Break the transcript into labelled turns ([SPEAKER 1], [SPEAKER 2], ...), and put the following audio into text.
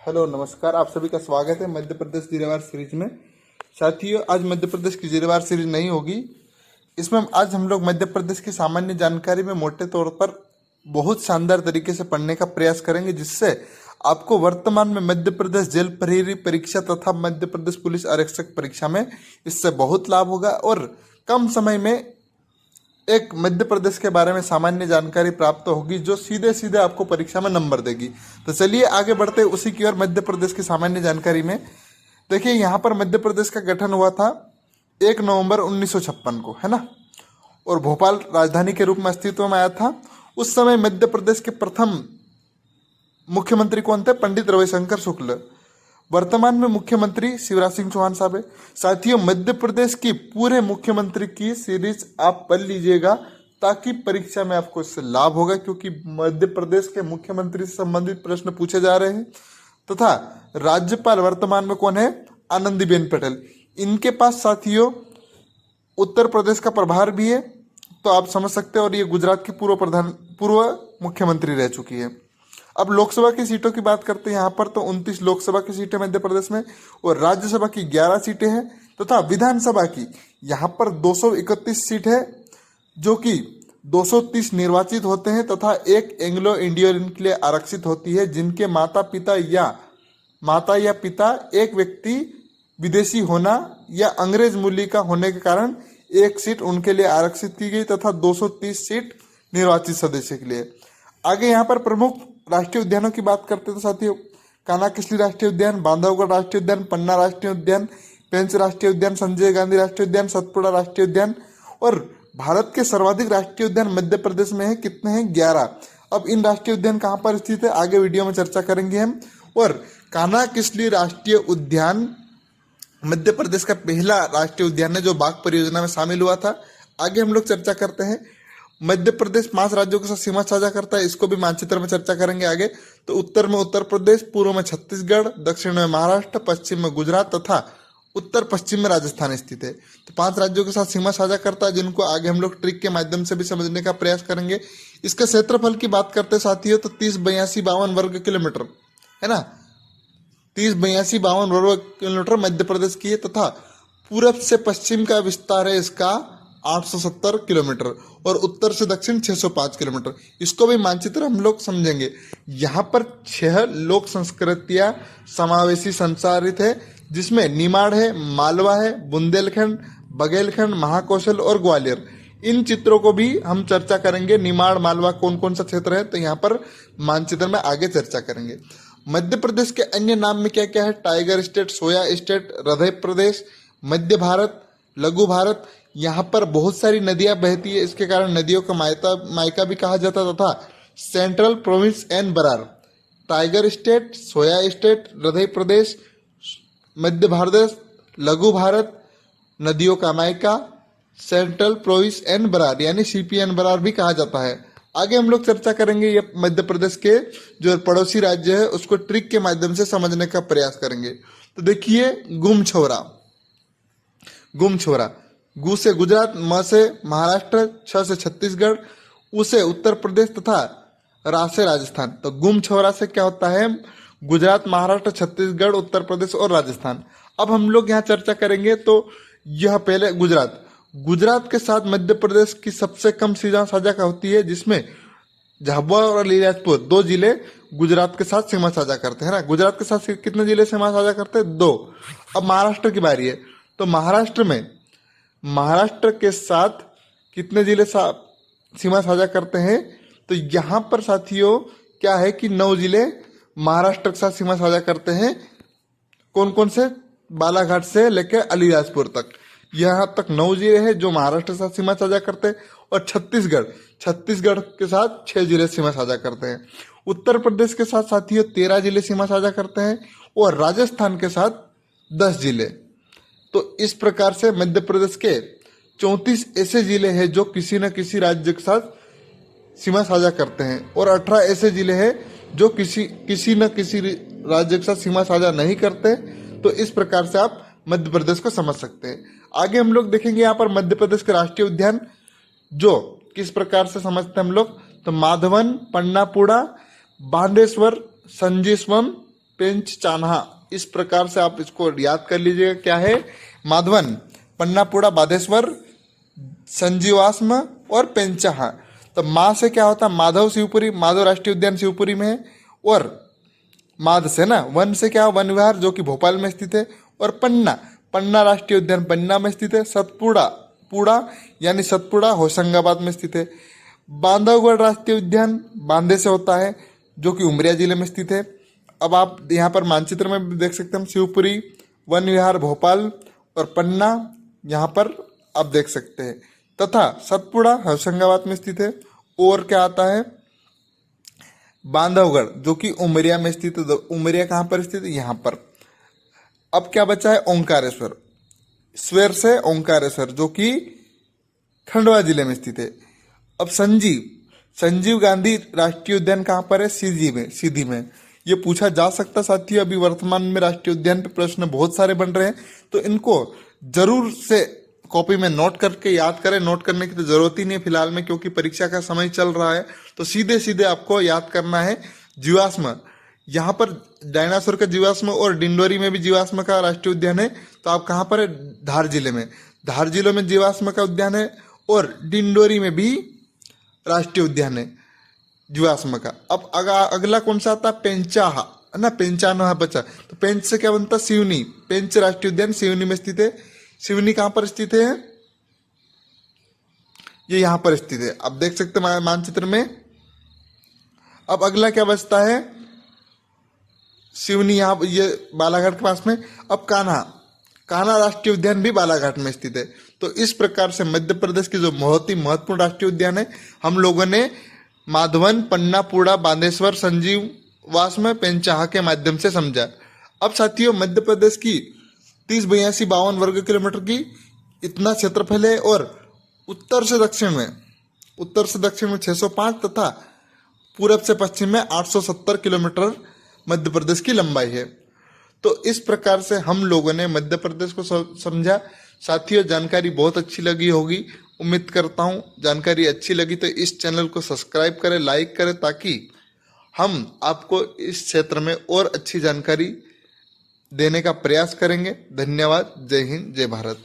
[SPEAKER 1] Hello नमस्कार, आप सभी का स्वागत है मध्य प्रदेश जिलेवार सीरीज में। साथियों, आज मध्य प्रदेश की जिलेवार सीरीज नहीं होगी। इसमें आज हम लोग मध्य प्रदेश की सामान्य जानकारी में मोटे तौर पर बहुत शानदार तरीके से पढ़ने का प्रयास करेंगे, जिससे आपको वर्तमान में मध्य प्रदेश जेल प्रहरी परीक्षा तथा मध्य प्रदेश पुलिस आरक्षक परीक्षा में इससे बहुत लाभ होगा और कम समय में एक मध्य प्रदेश के बारे में सामान्य जानकारी प्राप्त होगी जो सीधे सीधे आपको परीक्षा में नंबर देगी। तो चलिए आगे बढ़ते उसी की ओर। मध्य प्रदेश की सामान्य जानकारी में देखिए, यहाँ पर मध्य प्रदेश का गठन हुआ था 1 नवंबर 1956 को, है ना। और भोपाल राजधानी के रूप में अस्तित्व में आया था। उस समय मध्य प्रदेश के प्रथम मुख्यमंत्री कौन थे? पंडित रविशंकर शुक्ल। वर्तमान में मुख्यमंत्री शिवराज सिंह चौहान साहब है। साथियों, मध्य प्रदेश की पूरे मुख्यमंत्री की सीरीज आप पढ़ लीजिएगा ताकि परीक्षा में आपको इससे लाभ होगा, क्योंकि मध्य प्रदेश के मुख्यमंत्री से संबंधित प्रश्न पूछे जा रहे हैं। तथा राज्यपाल वर्तमान में कौन है? आनंदीबेन पटेल। इनके पास साथियों उत्तर प्रदेश का प्रभार भी है, तो आप समझ सकते हैं। और ये गुजरात की पूर्व मुख्यमंत्री रह चुकी है। अब लोकसभा की सीटों की बात करते हैं। यहाँ पर तो 29 लोकसभा की सीटें मध्य प्रदेश में और राज्यसभा की 11 सीटें हैं तथा विधानसभा की यहाँ पर 231 सीट है, जो कि 230 निर्वाचित होते हैं तथा एक एंग्लो इंडियन के लिए आरक्षित होती है, जिनके माता या पिता एक व्यक्ति विदेशी होना या अंग्रेज मूल्य का होने के कारण एक सीट उनके लिए आरक्षित की गई तथा 230 सीट निर्वाचित सदस्य के लिए। आगे यहाँ पर प्रमुख राष्ट्रीय उद्यानों की बात करते हैं तो साथियों, कान्हा-किसली राष्ट्रीय उद्यान, बांधवगढ़ राष्ट्रीय उद्यान, पन्ना राष्ट्रीय उद्यान, पेंच राष्ट्रीय उद्यान, संजय गांधी राष्ट्रीय उद्यान, सतपुड़ा राष्ट्रीय उद्यान। और भारत के सर्वाधिक राष्ट्रीय उद्यान मध्य प्रदेश में है। कितने हैं? 11। अब इन राष्ट्रीय उद्यान कहाँ पर स्थित है, आगे वीडियो में चर्चा करेंगे हम। और कान्हा-किसली राष्ट्रीय उद्यान मध्य प्रदेश का पहला राष्ट्रीय उद्यान है जो बाघ परियोजना में शामिल हुआ था। आगे हम लोग चर्चा करते हैं। मध्य प्रदेश 5 राज्यों के साथ सीमा साझा करता है, इसको भी मानचित्र में चर्चा करेंगे आगे। तो उत्तर में उत्तर प्रदेश, पूर्व में छत्तीसगढ़, दक्षिण में महाराष्ट्र, पश्चिम में गुजरात तथा उत्तर पश्चिम में राजस्थान स्थित है। तो 5 राज्यों के साथ सीमा साझा करता है, जिनको आगे हम लोग ट्रिक के माध्यम से भी समझने का प्रयास करेंगे। इसके क्षेत्रफल की बात करते साथियों तो 30-82-52 वर्ग किलोमीटर है ना। 30-82-52 वर्ग किलोमीटर मध्य प्रदेश की है तथा पूरब से पश्चिम का विस्तार है इसका 870 किलोमीटर और उत्तर से दक्षिण 605 किलोमीटर। इसको भी मानचित्र हम लोग समझेंगे। यहाँ पर 6 लोक संस्कृतियां समावेशी संचारित है, जिसमें निमाड़ है, मालवा है, बुंदेलखंड, बघेलखंड, महाकौशल और ग्वालियर। इन चित्रों को भी हम चर्चा करेंगे। निमाड़, मालवा कौन कौन सा क्षेत्र है, तो यहाँ पर मानचित्र में आगे चर्चा करेंगे। मध्य प्रदेश के अन्य नाम में क्या क्या है? टाइगर स्टेट, सोया स्टेट, हृदय प्रदेश, मध्य भारत, लघु भारत। यहाँ पर बहुत सारी नदियां बहती है, इसके कारण नदियों का मायका भी कहा जाता तथा central province and Berar. Tiger state, soya state, हृदय प्रदेश, मध्य भारत, लघु भारत, नदियों का मायका, सेंट्रल प्रोविंस एंड बरार यानी सीपीएन बरार भी कहा जाता है। आगे हम लोग चर्चा करेंगे। ये मध्य प्रदेश के जो पड़ोसी राज्य है उसको ट्रिक के माध्यम से समझने का प्रयास करेंगे। तो देखिए, गुमछोरा, गु से गुजरात, म से महाराष्ट्र, छ से छत्तीसगढ़, उ से उत्तर प्रदेश तथा रा से राजस्थान। तो गुमछोरा से क्या होता है? गुजरात, महाराष्ट्र, छत्तीसगढ़, उत्तर प्रदेश और राजस्थान। अब हम लोग यहाँ चर्चा करेंगे। तो यह पहले गुजरात के साथ मध्य प्रदेश की सबसे कम सीमा साझा का होती है, जिसमें झाबुआ और अलीराजपुर 2 जिले गुजरात के साथ सीमा साझा करते हैं ना। गुजरात के साथ कितने जिले सीमा साझा करते हैं? 2। अब महाराष्ट्र की बारी है। तो महाराष्ट्र के साथ कितने जिले सीमा साझा करते हैं? तो यहाँ पर साथियों क्या है कि 9 जिले महाराष्ट्र के साथ सीमा साझा करते हैं। कौन कौन से? बालाघाट से लेकर अलीराजपुर तक, यहाँ तक 9 जिले हैं जो महाराष्ट्र के साथ सीमा साझा करते हैं। और छत्तीसगढ़ के साथ 6 जिले सीमा साझा करते हैं। उत्तर प्रदेश के साथ साथियों 13 जिले सीमा साझा करते हैं और राजस्थान के साथ 10 जिले। तो इस प्रकार से मध्य प्रदेश के 34 ऐसे जिले हैं जो किसी न किसी राज्य के साथ सीमा साझा करते हैं और 18 ऐसे जिले हैं जो किसी न किसी राज्य के साथ सीमा साझा नहीं करते। तो इस प्रकार से आप मध्य प्रदेश को समझ सकते हैं। आगे हम लोग देखेंगे यहाँ पर मध्य प्रदेश के राष्ट्रीय उद्यान जो किस प्रकार से समझते हैं हम लोग। तो माधवन, पन्नापुड़ा, बांडेश्वर, संजीवम, पेंच चान्हा, इस प्रकार से आप इसको याद कर लीजिएगा। क्या है? माधवन, पन्नापुड़ा, बाधेश्वर, संजीवाश्म और पेंचाहा। तो माँ से क्या होता है? माधव शिवपुरी, माधव राष्ट्रीय उद्यान शिवपुरी में है। और माध से ना, वन से क्या? वन विहार जो कि भोपाल में स्थित है। और पन्ना, पन्ना राष्ट्रीय उद्यान पन्ना में स्थित है। सतपुड़ा, पुड़ा यानी सतपुड़ा होशंगाबाद में स्थित है। बांधवगढ़ राष्ट्रीय उद्यान बांदे से होता है जो कि उमरिया जिले में स्थित है। अब आप यहाँ पर मानचित्र में भी देख सकते हैं, शिवपुरी, वन विहार भोपाल और पन्ना यहाँ पर आप देख सकते हैं, तथा सतपुड़ा होशंगाबाद में स्थित है। और क्या आता है? बांधवगढ़ जो कि उमरिया में स्थित है। उमरिया कहाँ पर स्थित है? यहाँ पर। अब क्या बचा है? ओंकारेश्वर, स्वर से ओंकारेश्वर जो कि खंडवा जिले में स्थित है। अब संजीव गांधी राष्ट्रीय उद्यान कहाँ पर है? सीधी में। ये पूछा जा सकता साथियों, अभी वर्तमान में राष्ट्रीय उद्यान पे प्रश्न बहुत सारे बन रहे हैं, तो इनको जरूर से कॉपी में नोट करके याद करें। नोट करने की तो जरूरत ही नहीं है फिलहाल में, क्योंकि परीक्षा का समय चल रहा है। तो सीधे सीधे आपको याद करना है जीवाश्म। यहाँ पर डायनासोर का जीवाश्म और डिंडोरी में भी जीवाश्म का राष्ट्रीय उद्यान है। तो आप कहाँ पर है? धार जिले में। धार जिले में जीवाश्म का उद्यान है और डिंडोरी में भी राष्ट्रीय उद्यान है जीवाश्म का। अब अगला कौन सा आता है? पेंचाहा, है ना, पेंचानहा बचा। तो पेंच से क्या बनता? सिवनी, पेंच राष्ट्रीय उद्यान सिवनी में स्थित है। सिवनी कहाँ पर स्थित है? ये यहाँ पर स्थित है, आप देख सकते हैं मानचित्र में। अब अगला क्या बचता है? सिवनी, यहाँ ये बालाघाट के पास में। अब कान्हा राष्ट्रीय उद्यान भी बालाघाट में स्थित है। तो इस प्रकार से मध्य प्रदेश की जो बहुत ही महत्वपूर्ण राष्ट्रीय उद्यान है, हम लोगों ने माधवन, पन्ना, पुड़ा, बांदेश्वर, संजीवाश्म, पेंचाहा के माध्यम से समझा। अब साथियों, मध्य प्रदेश की 30-82-52 वर्ग किलोमीटर की इतना क्षेत्रफल है और उत्तर से दक्षिण में 605 तथा पूरब से पश्चिम में 870 किलोमीटर मध्य प्रदेश की लंबाई है। तो इस प्रकार से हम लोगों ने मध्य प्रदेश को समझा। साथियों, जानकारी बहुत अच्छी लगी होगी, उम्मीद करता हूँ जानकारी अच्छी लगी तो इस चैनल को सब्सक्राइब करें, लाइक करें, ताकि हम आपको इस क्षेत्र में और अच्छी जानकारी देने का प्रयास करेंगे। धन्यवाद। जय हिंद, जय भारत।